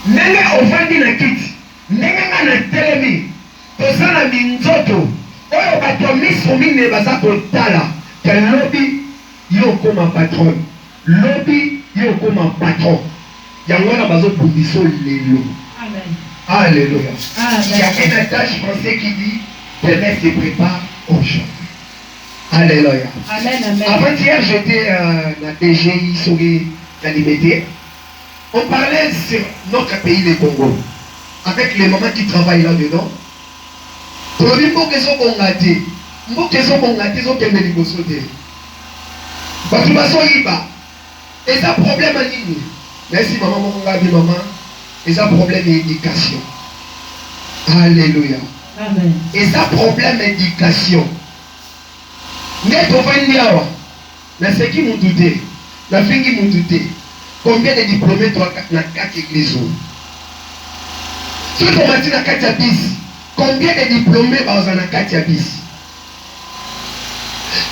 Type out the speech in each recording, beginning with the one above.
ndenge ofandi na kiti ndenge nga na telemi toza na minzoto oyo bato miso mine baza kotala ke lobi yo okoma patron lobi yo okoma patron yango wana bazobundisa lelo. Alléluia. Il y a un adage français qui dit demain se prépare aujourd'hui. Alléluia. Avant-hier, j'étais à DGI sur la Liberté. On parlait sur notre pays, le Congo, avec les mamans qui travaillent là-dedans. Pour les mots qui sont bongatés, mots qui sont bongatés, ils ont qu'un négocié. Parce que et ça problème à ligne. Merci maman, maman. Et ça problème d'éducation. Alléluia. Amen. Et ça problème d'éducation. Mais pour venir là, ce qui m'ont douté, la fin qui m'ont douté, combien de diplômés tu as dans 4 églises? Si tu as dit dans 4 abysses, combien de diplômés tu as dans 4 abysses?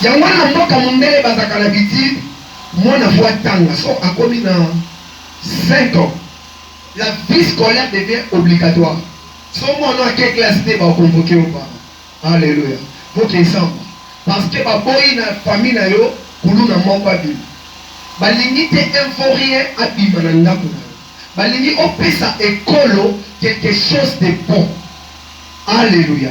Il y a un homme qui a monté dans l'habitude, moi je vois tanga, so a commis dans 5 ans. La vie scolaire devient obligatoire. Si on a quelques classes, on va convoquer aux parents. Alléluia. Faut qu'ils s'en. Parce que ma boy na famille na yo, kulu na mon babi. Balingi te info rien à bimananda kuna. Balingi opesa ekolo quelque chose de bon. Alléluia.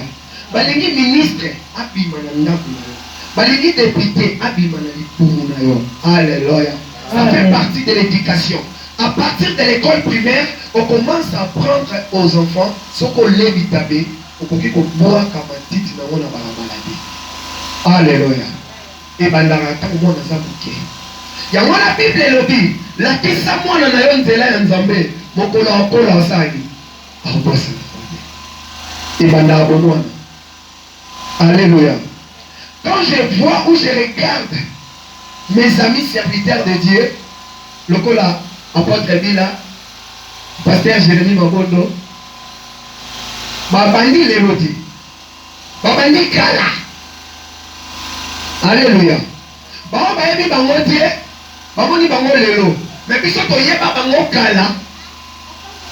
Balingi ministre à bimananda kuna. Balingi député à bimanali kuna yo. Alléluia. Ça fait partie de l'éducation. À partir de l'école primaire, on commence à apprendre aux enfants ce qu'on les vitabé, on peut qu'on boit comme un titre dans la maladie. Alléluia. Et bandara tant moi na zabuke. Ya mwana Bible lobi, la kisa mwana na yo nzela ya Nzambe, mokola okola osali. Abosa. Et bandara bonwana. Alléluia. Quand je vois ou je regarde mes amis serviteurs de Dieu, le cola apôtre Bila, pasteur Jérémie Mabondo, babandi leloti, babandi kala. Alléluia. Ba ba yebi bango tie, bamoni bango lelo. Mais biso to yeba bango kala,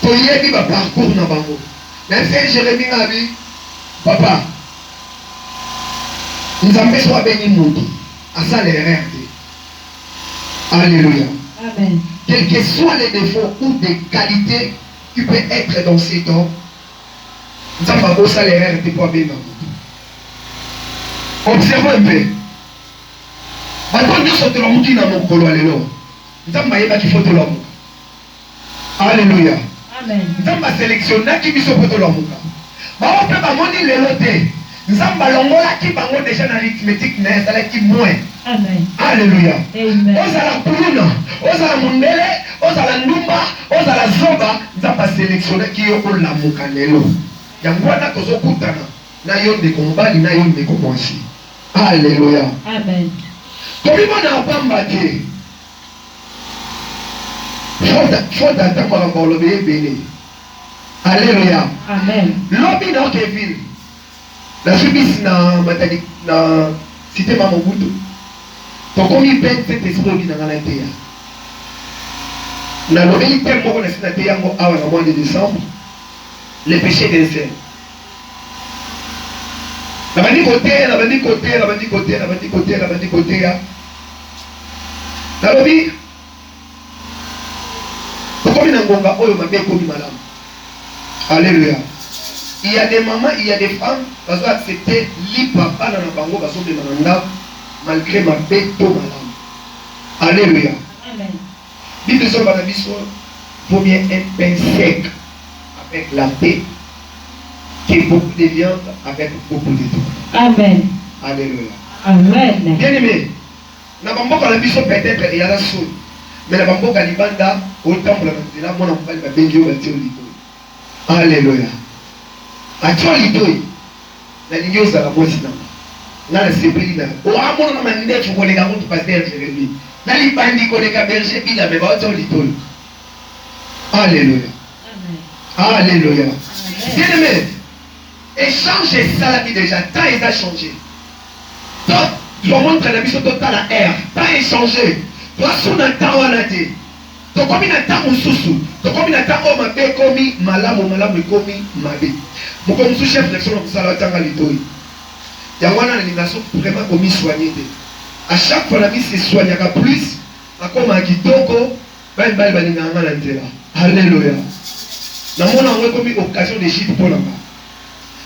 to yebi ba parcours na bango. Mais c'est Jérémie ngabi, papa. Nzambe so abeni mutu, asa le rerte. Alléluia. Amen. Quels que soient les défauts ou des qualités qui peuvent être dans ces temps, nous avons beau salaire de quoi bien. Observons un peu. Maintenant, nous sommes dans le monde qui n'a pas de l'eau. Nous avons qu'il faut de l'eau. Alléluia. Amen. Nous avons sélectionné qui sont de l'eau. On peut pas monter les lotés. Nous avons balongola qui bango déjà dans l'arithmétique, mais ça qui moins. Amen. Alléluia. Amen. Ozala kuluna, ozala mundele, ozala ndumba, ozala zoba, nzamba sélectionné qui yo la mukanelo. Yangwana tozo kutana na yo de kombali na yo de komwansi. Alléluia. Amen. Komimo na pamba te. Faut d'attendre la bolobé béni. Alléluia. Amen. Lobi na Kevin. La subis na matadi na cité Mamobutu. Tokomi peine cet esprit dans la terre. Na lobeli tellement qu'on est na terre en awa na mois de décembre. Les péchés des saints. La bandi côté, la bandi côté, la bandi côté, la bandi côté, la bandi côté. La lobi. Tokomi na ngonga oyo mabe komi malamu. Alléluia. Il y a des mamans, il y a des femmes qui ont accepté libre papa dans la bango, qui ont demandé malgré ma bête de madame. Alléluia. Amen. Bible sur la Bible, vaut bien un pain sec avec la paix que beaucoup de viande avec beaucoup de tout. Amen. Alléluia. Amen. Bien aimé, na bamboka la Bible peut-être il y a la soul, mais la bamboka libanda au temple de la mon enfant va bénir au bâtiment. Alléluia. Actually, la ligne aux arabes, na la sepeli na o amona na mande fu kolega muntu pasteur Jérémie na libandi kolega berger bila me ba to litol. Alléluia. Amen. Alléluia. Bien aimé, échange ça la vie déjà, temps il a changé. Toi, je montre la mission totale à air, temps est changé. Toi sous na temps wana te. To komi na temps mususu, to komi na temps o mabe komi malamu malamu komi mabe. Moko musu chef de son musala tanga litoi. Ya wana na lingaso vraiment komi soigner. À chaque fois la vie se soigne plus, akoma kitoko, bali balinga ngana ntela. Alléluia. Na mona ngwe komi occasion de chute pour là-bas.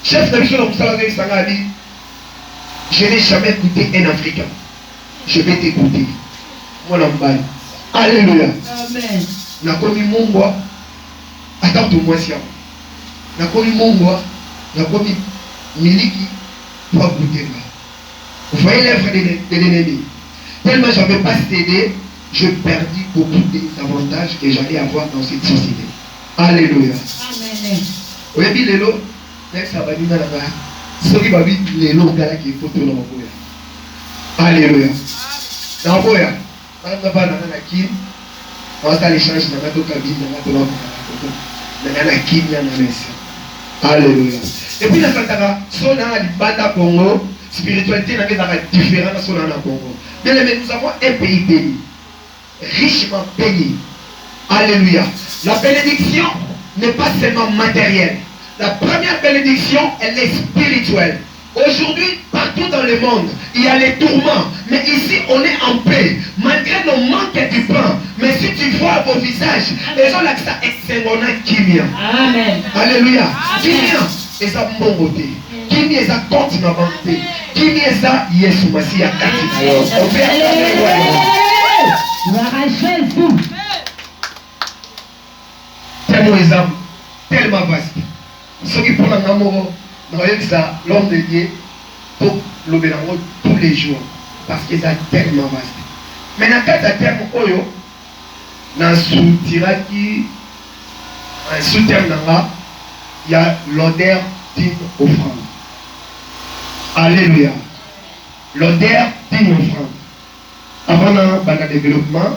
Chef de mission de Moussala Sanga dit, je n'ai jamais écouté un Africain. Je vais t'écouter. Mon ambaye. Alléluia. Amen. Na komi mongwa. Attends tout moi siam. Na komi mongwa. Na komi miliki. Pour goûter. Vous voyez l'œuvre de l'ennemi. Tellement je n'avais pas cédé, je perdis beaucoup des avantages que j'allais avoir dans cette société. Alléluia. Amen. Oui, bien l'élo. Alléluia. Alléluia. Et puis, Congo, spiritualité n'est pas différente de Congo. Bien aimé, nous avons un pays béni, richement béni. Alléluia. La bénédiction n'est pas seulement matérielle. La première bénédiction, elle est spirituelle. Aujourd'hui, partout dans le monde, il y a les tourments. Mais ici, on est en paix. Malgré nos manques du pain. Mais si tu vois vos visages, les gens là, ça est kimia. Amen. Alléluia. Kimia, et ça bon côté. Kimia, et ça compte ma bonté. Kimia, et ça, Yesu Masi, à Katina. On fait tellement vaste. Ce qui pour l'amour, ça, l'homme de Dieu, pour l'obéissance tous les jours. Parce que c'est tellement vaste. Mais dans le terme, dans le sous-tiraki, un sous-terme, il y a l'odeur d'une offrande. Alléluia. L'odeur d'une offrande. Avant le développement,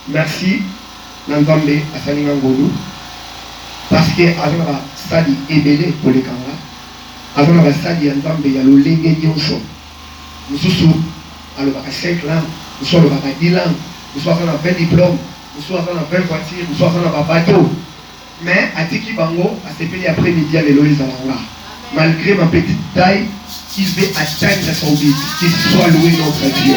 merci, Nzambe Asalinga Ngolu. Parce que avant sali ebele pour les caméras, avant la sali Nzambe ya lo lenge nyonso. Mususu alobaka 5 langues, mususu alobaka 10 langues, mususu azana 20 diplômes, mususu azana 20 voitures, mususu azana ba bateau. Mais atiki bango asepeli après-midi à l'Eloïse Zalanga. Malgré ma petite taille, il veut atteindre son but, qu'il soit loué notre Dieu.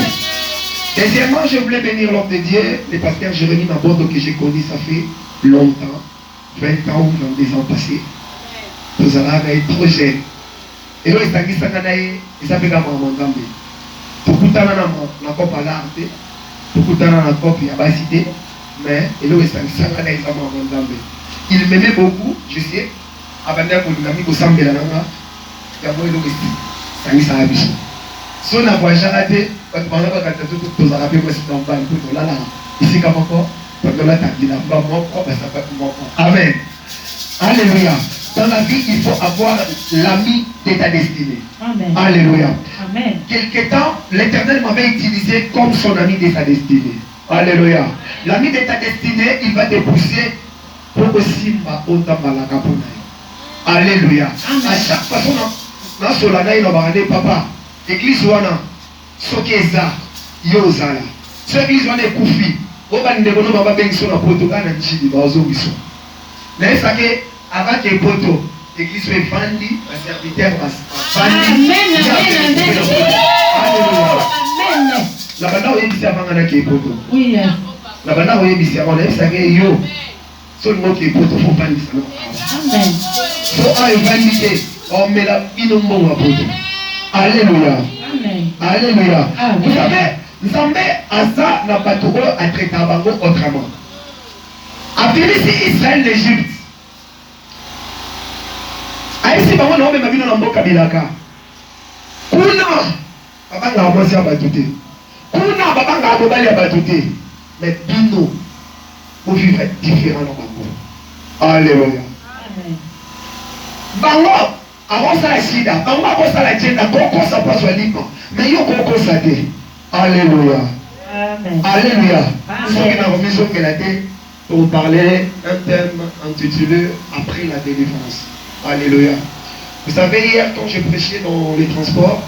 Deuxièmement, je voulais bénir l'homme de Dieu, le pasteur Jérémy Mabondo que j'ai connu, ça fait longtemps, 20 ans ou 22 ans passés. Nous avons été trop jeunes. Et là, il s'appelle Maman Nzambe. Beaucoup de temps, on a pas parlé, beaucoup de temps, on a pas parlé, mais il s'appelle Maman Nzambe. Il m'aimait beaucoup, je sais, avant d'être mon ami au Sambe la Nanga, il y a moi, il s'est amusé. Si on a voyagé à la tête, quand on a fait un peu de ici, comme encore, quand on a dit la Amen. Alléluia. Dans la vie, il faut avoir l'ami de ta destinée. Amen. Alléluia. Amen. Quelque temps, l'Éternel m'avait utilisé comme son ami de ta destinée. Alléluia. L'ami de ta destinée, il va te pousser pour que Simba Otamalaka. Alléluia. À chaque façon, dans ce lana, il va dire, papa, l'église wana, sokeza, yozala. Ce l'église wana est koufi. Oba ndebono baba bengiso na Portugal na nchini bazo biso. Mais ça que avant que poto l'église soit vendue, un serviteur va Amen. Amen. Amen. La banda oye bisi avant na ke poto. Oui. La banda oye bisi avant na ça que yo. So le mot ke poto faut vendre ça. Amen. So a vendre on met la inombo à poto. Alléluia. Amen. Alléluia. Amen. Vous savez, Nzambe asa na bato oyo atraita bango autrement. Afilisi Israël l'Égypte. Aïsi bango na omema bino na mboka bilaka. Kuna babanga mwasi ya bato te. Kuna babanga mobali ya bato te. Mais bino vous vivez différent na bango. Alléluia. Amen. Bango akosala shida, bango akosala jenda, kokosa paswa lipa. Mais yo kokosa te. Alléluia. Amen. Alléluia. Amen. Pour parler un thème intitulé Après la délivrance. Alléluia. Vous savez, hier, quand j'ai prêché dans les transports,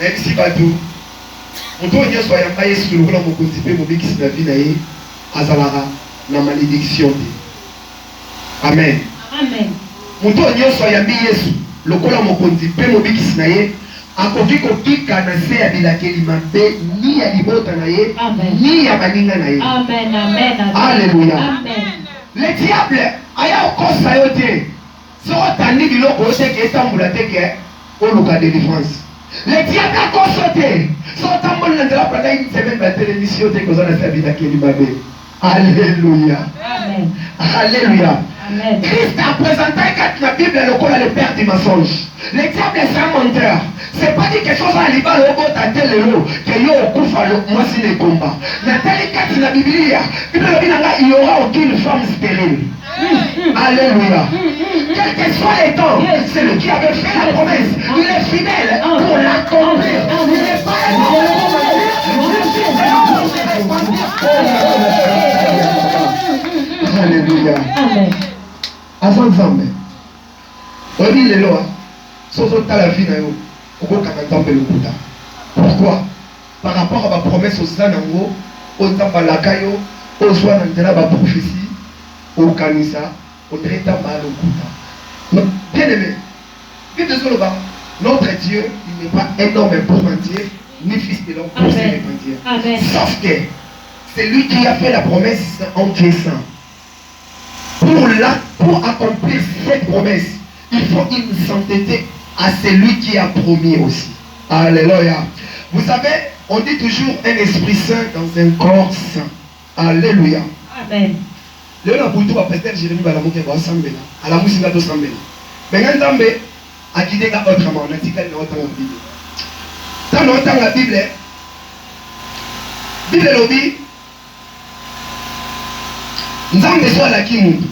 MC Badou, on doit dire soit yambaye sur le volant mon côté, mon béquis la vie naïe, azalara, la malédiction. Amen. Amen. Muto nyonso yambi Yesu lokola mokonzi pe mobikisi na ye akoki kokika na se ya bilakeli mabe ni ya libota na ye ni ya baninga na ye. Amen. Amen. Alléluia. Amen. Le diable aya okosa yo te so otandi biloko oyo teke etambula teke oluka délivrance. Le diable akosa te so otamboli na nzela pendant une semaine batelemisi yo teke oza na se ya bilakeli mabe. Alléluia. Amen. Alléluia. Amen. Christ a présenté quand la Bible est le père du mensonge. Le diable est un menteur. C'est pas dit quelque chose à l'Iban, le robot a tel héros, que yo okufa moi si les combats. Mais tel cas la Bible, il n'y aura aucune femme stérile. Alléluia. Quel que soit les temps, c'est lui qui avait fait la promesse. Il est fidèle pour l'accomplir. Il n'est pas Alléluia. Amen. Avant Nzambe. Obi lelo sozo tala vie na yo okoka na Nzambe lokuta. Pourquoi? Par rapport à ma promesse aux Zanango, aux Nzambalaka yo, aux soins de la prophétie, au Kanisa, au Dreta Malokuta. Bien aimé, notre Dieu, il n'est pas un homme pour mentir, ni fils de l'homme pour se mentir. Sauf que c'est lui qui a fait la promesse en Dieu saint. Pour accomplir cette promesse, il faut une sainteté à celui qui a promis aussi. Alléluia. Vous savez, on dit toujours un esprit saint dans un corps saint. Alléluia. Amen. Le na butu ba pasteur Jérémie Balamuke ba sambela. Ala musinga to sambela. Mais Nzambe a guidé ka autrement, on a dit qu'elle n'a autant la Bible. Tant longtemps la Bible, Bible le dit, Nzambe soit la kimundu.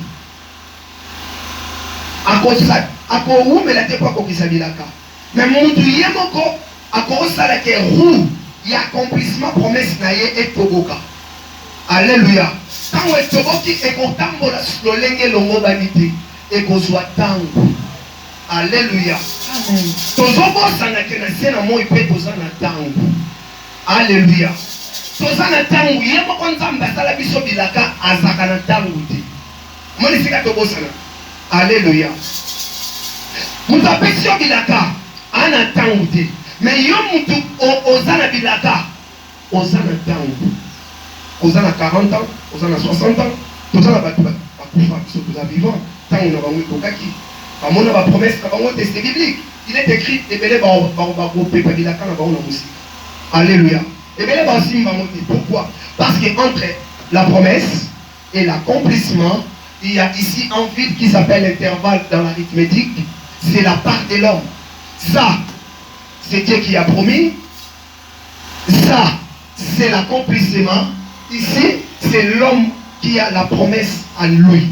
Ako umela te kwa kokisabilaka. Mais mutu yemoko ako osala ke roue ya accomplissement promesse na ye et toboka. Alléluia. Tango etoboki ekotambola lolenge longo banite ekozwa tango. Alléluia. Amen. Tozobosana ke na se na moi pe toza na tango. Alléluia. Toza na tango ye moko Nzambe asala biso bilaka azaka na tango te. Moni sika tobosana. Alléluia. Mutu apesi yo bilaka ana tango te. Mais yo mutu ozana bilaka ozana tango. Ozana 40 ans, ozana 60 ans, ozana bakufa biso toza vivant. Tango na bango tokaki. Bamona ba promesse na bango texte biblique. Il est écrit ebele ba pepa bilaka na bango na musika. Alléluia. Ebele ba simba bango te. Pourquoi? Parce que entre la promesse et l'accomplissement, il y a ici un vide qui s'appelle l'intervalle dans l'arithmétique. C'est la part de l'homme. Ça, c'est Dieu qui a promis. Ça, c'est l'accomplissement. Ici, c'est l'homme qui a la promesse à lui.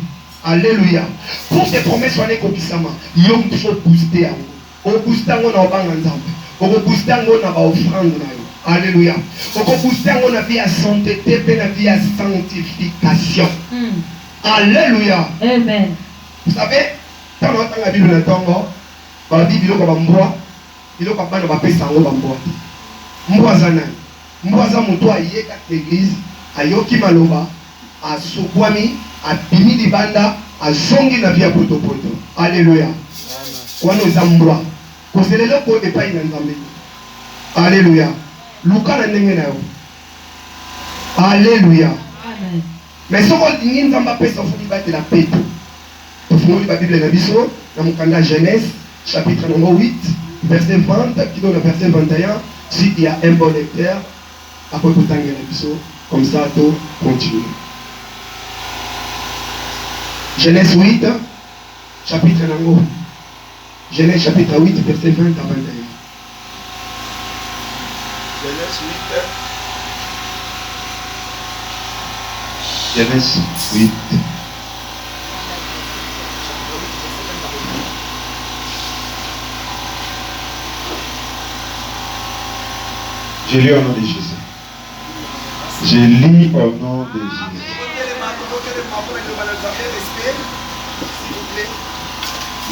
Alléluia. Pour ces promesses, on est copisama. Il faut booster. On booste on a on booste on a offrande. Alléluia. On booste on a vie à santé, on a vie à sanctification. Alléluia. Amen. Vous savez, quand on entend la Bible, la Bible, il y a un mboa, il y a un pesa en mboa. Mboa zana. Mboa za muto ayeka l'église, ayoki maloba, asubwami, abimi libanda, azongi na via poto poto. Alléluia. Wana za mboa. Kozelelo ko epai na Nzambe. Alléluia. Luka na ndenge na yo. Alléluia. Amen. Mais ce qu'on dit, nous avons fait la paix. Nous la Bible dans Genèse, chapitre 8, verset 20, qui donne le verset 21. Si il y a un bon lecteur, après vous t'en comme ça, tout continue. Genèse 8, chapitre 8. Genèse chapitre 8, verset 20 à 21. Genèse 8. Genèse 8. Je lis au nom de Jésus. Je lis au nom de Jésus.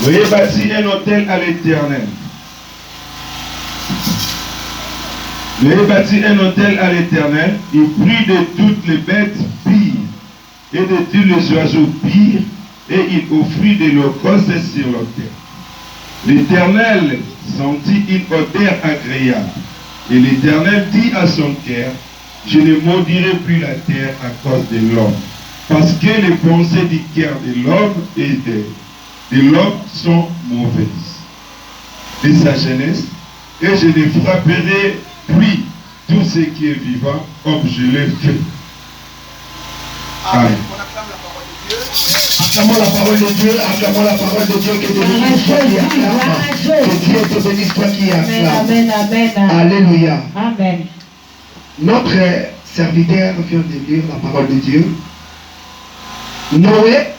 Noé bâtit un autel à l'Éternel. Noé bâtit un autel à l'Éternel. Il prit de toutes les bêtes pires et de tous les oiseaux pires et il offrit de l'holocauste sur l'autel. L'Éternel sentit une odeur agréable. Et l'Éternel dit à son cœur, je ne maudirai plus la terre à cause de l'homme, parce que les pensées du cœur de l'homme et de l'homme sont mauvaises. De sa jeunesse, et je ne frapperai plus tout ce qui est vivant comme je l'ai fait. Amen. Acclamons la parole de Dieu, acclamons la parole de Dieu, que Dieu bénisse toi qui acclame, que Dieu te bénisse toi qui acclame. Amen, amen. Alléluia. Amen. Notre serviteur vient de lire la parole de Dieu. Noé,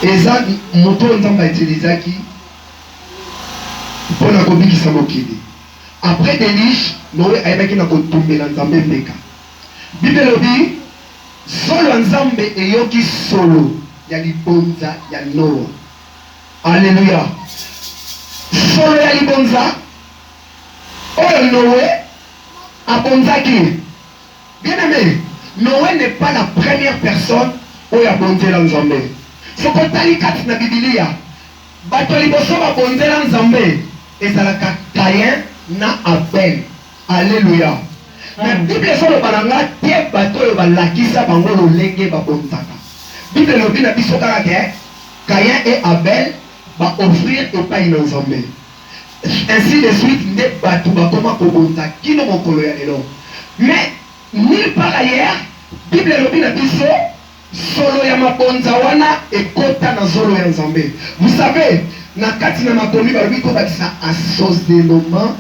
eza moto nzambe atilisaki mpona kobikisa mokili. Après déluge, Noé ayebaki na kotumbela nzambe mbeka. Bible elobi solo nzambe eyoki solo ya libonza ya Noa. Alléluia. Solo ya libonza oyo Noé abonzaki. Bien aimé, Noé n'est pas la première personne oyo abonzela nzambe. Soko tali kati na Biblia, bato liboso babonzela nzambe ezalaka Caïn na Abel. Alléluia. Mais Bible solo balanga te bato oyo balakisa bango lolenge babonzaka. Bible lobi na biso kaka ke Caïn et Abel ba offrir epai na nzambe. Ainsi de suite nde bato bakoma kobonza kino mokolo ya lelo. Mais nulle part ailleurs, Bible lobi na biso solo ya mabonza wana ekota na zolo ya nzambe. Vous savez, na kati na makomi balobi ko bakisa associellement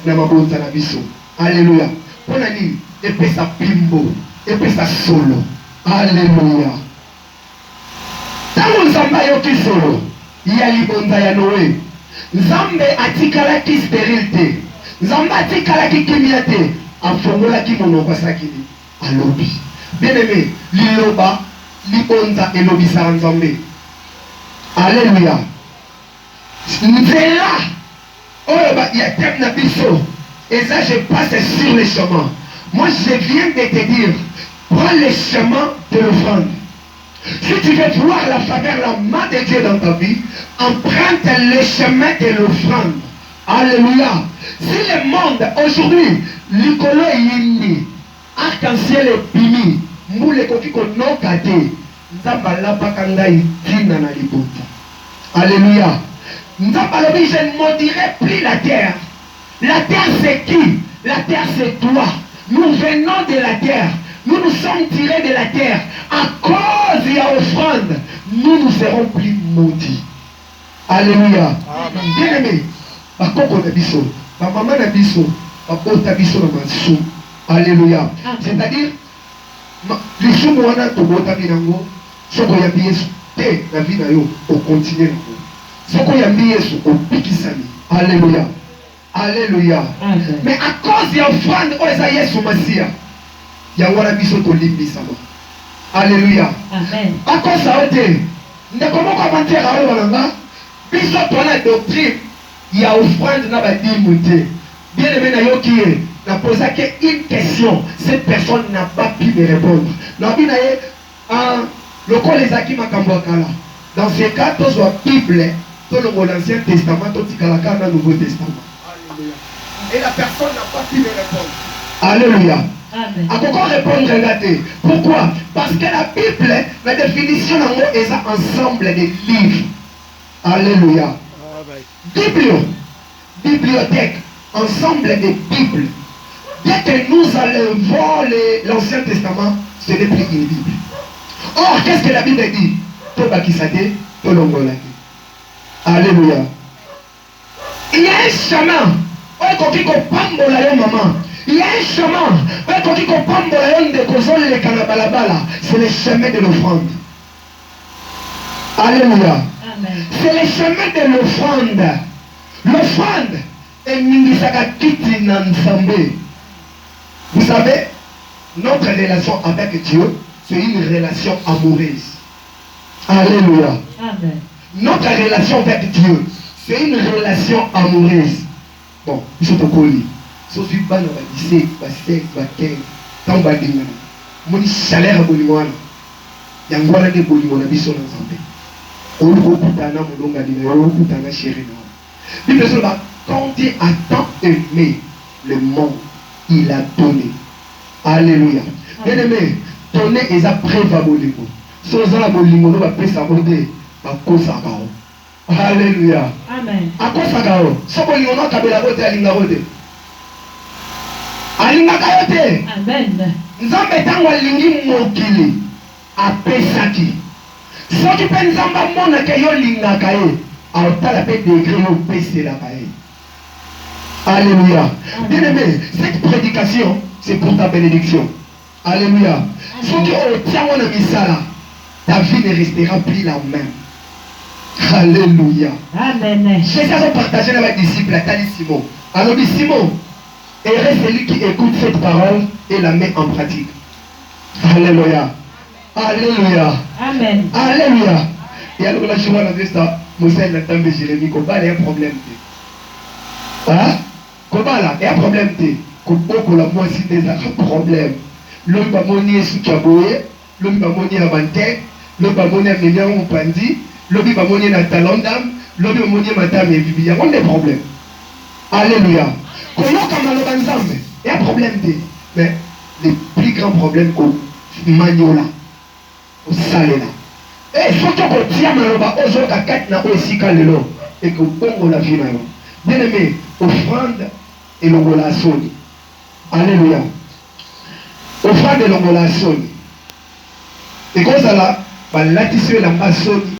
na mabonza na biso. Alléluia. Pona nini epesa pimbo, epesa solo. Alléluia. Tango nzambe ayoki solo ya libonza ya Noé, nzambe atikalaki stérile te, nzambe atikalaki kimia te, afongolaki monoko asalaki nini alobi. Bien aimé, liloba libonza elobisaka nzambe. Alléluia. Nzela oyo ya tem na biso, et ça je passe sur les chemins. Moi je viens de te dire, prends le chemin de l'offrande. Si tu veux voir la faveur, la main de Dieu dans ta vie, emprunte le chemin de l'offrande. Alléluia. Si le monde aujourd'hui, l'icolo est yindi, arc-en-ciel est bimi, moule koki konoka te, nzamba lapaka ngai tina na libonza. Alléluia. Nzamba lobi, je ne maudirai plus la terre. La terre c'est qui? La terre c'est toi. Nous venons de la terre. Nous nous sommes tirés de la terre. À cause de l'offrande, nous ne serons plus maudits. Alléluia. Bien aimé, bakoko na biso, ba maman na biso, ba bota biso na masu. Alléluia. C'est-à-dire, les choses wana to bota binango, soko ya Yesu te na vie na yo au continuer nango. Soko ya Yesu au pikisani. Alléluia. Alléluia. Mais à cause de l'offrande, oh eza Yesu Masia. Yango wana biso tolimbisama. Alléluia. Amen. À cause ça te, ndeko moko amantiaka oyo balanga, biso twana doctrine ya offrande na badimbu te. Bien aimé na yoki ye, na posaki une question, cette personne n'a pas pu me répondre. Na bina ye, lokola ezaki makambo ya kala. Dans ce cas, tozwa Bible, tolongo l'Ancien Testament, totikalaka na Nouveau Testament. Alléluia. Et la personne n'a pas pu me répondre. Alléluia. Amen. À quoi répondre, regardez. Pourquoi? Parce que la Bible, la définition en gros, est un ensemble de livres. Alléluia. Bibliothèque, ensemble de Bibles. Dès que nous enlevons l'Ancien Testament, ce n'est plus une Bible. Or, qu'est-ce que la Bible dit? Alléluia. Il y a un chemin. Il y a un chemin. C'est le chemin de l'offrande. Alléluia. C'est le chemin de l'offrande. L'offrande est vous savez, notre relation avec Dieu, c'est une relation amoureuse. Alléluia. Amen. Notre relation avec Dieu, c'est une relation amoureuse. Bon, je te connais. Sauf que pas dans la lycée, pas 16, pas 15, tant que mon salaire à Bolivara. yango wana nde bolingo na biso na nzambe oyo kokutana molongani na yo okutana chéri na yo bible ezoba quand Dieu a tant aimé le monde il a donné. Alléluia. Bien aimé, donner eza preuve à bolingo so oza na bolingo no bapesaka te bakosaka yo. Alléluia. Amen. Akosaka yo so bolingo no akabelaka yo te alingaka yo te alingaka yo te. Amen. Nzambe ntango alingi mokili apesaki soki mpe nzambe amonaka yo olingaka ye aotala mpe degré yo opeselaka ye. Alléluia. Bien aimé, cette prédication c'est pour ta bénédiction. Alléluia. Soki otiango na misala ta vie ne restera plus la même. Alléluia. Amen. Jésus a partagé avec les disciples atali Simon. Alors Simon, heureux celui qui écoute cette parole et la met en pratique. Alléluia. Alléluia. Amen. Alléluia. Et alors là, je vois la vista, Moussa n'a pas Jérémie, Koba, il y a un problème. Hein? Koba là, il y a un problème. Koba, la moi, si des un problème. L'homme va monter sous Kaboye, l'homme va monter à Banté, l'homme va monter à Mélian ou Pandi, l'homme va monter à Talondam, l'homme va monter à Matam et Vivi. Il y a des problèmes. Alléluia. Quand il y a un problème. Mais les plus grands problèmes qu'on Magnola, au Salela. Et surtout qu'on tient Maloba, aux autres à 4 na aussi Kalelo, et qu'on pongo la vie. Bien aimé, offrande et l'ongolation. Alléluia. Offrande et l'ongolation. Et comme ça là, la tissue la maçonne.